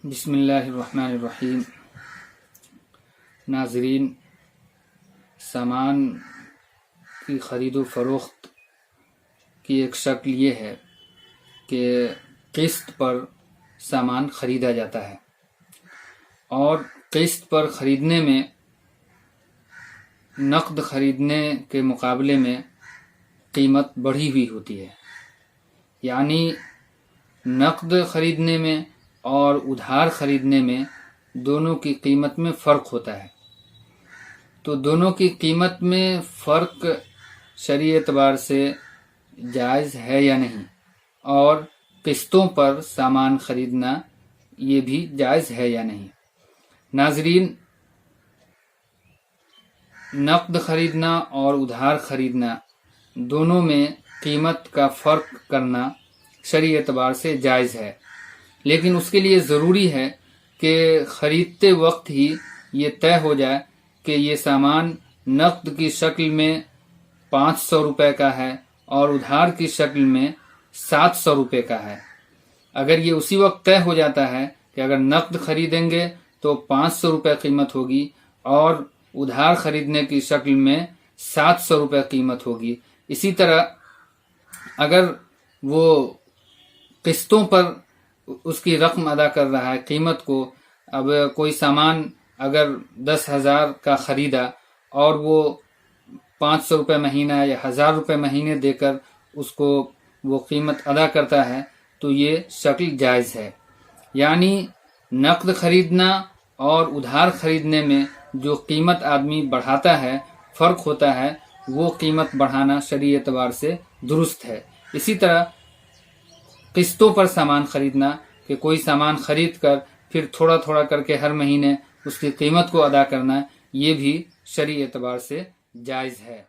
بسم اللہ الرحمن الرحیم۔ ناظرین، سامان کی خرید و فروخت کی ایک شکل یہ ہے کہ قسط پر سامان خریدا جاتا ہے، اور قسط پر خریدنے میں نقد خریدنے کے مقابلے میں قیمت بڑھی ہوئی ہوتی ہے، یعنی نقد خریدنے میں اور ادھار خریدنے میں دونوں کی قیمت میں فرق ہوتا ہے۔ تو دونوں کی قیمت میں فرق شرعی اعتبار سے جائز ہے یا نہیں، اور قسطوں پر سامان خریدنا یہ بھی جائز ہے یا نہیں۔ ناظرین، نقد خریدنا اور ادھار خریدنا دونوں میں قیمت کا فرق کرنا شرعی اعتبار سے جائز ہے، لیکن اس کے لیے ضروری ہے کہ خریدتے وقت ہی یہ طے ہو جائے کہ یہ سامان نقد کی شکل میں 500 روپے کا ہے اور ادھار کی شکل میں 700 روپے کا ہے۔ اگر یہ اسی وقت طے ہو جاتا ہے کہ اگر نقد خریدیں گے تو 500 روپے قیمت ہوگی اور ادھار خریدنے کی شکل میں 700 روپے قیمت ہوگی، اسی طرح اگر وہ قسطوں پر اس کی رقم ادا کر رہا ہے، قیمت کو، اب کوئی سامان اگر 10,000 کا خریدا اور وہ 500 روپے مہینہ یا 1,000 روپے مہینے دے کر اس کو وہ قیمت ادا کرتا ہے تو یہ شکل جائز ہے۔ یعنی نقد خریدنا اور ادھار خریدنے میں جو قیمت آدمی بڑھاتا ہے، فرق ہوتا ہے، وہ قیمت بڑھانا شرعی اعتبار سے درست ہے۔ اسی طرح قسطوں پر سامان خریدنا، کہ کوئی سامان خرید کر پھر تھوڑا تھوڑا کر کے ہر مہینے اس کی قیمت کو ادا کرنا، یہ بھی شرعی اعتبار سے جائز ہے۔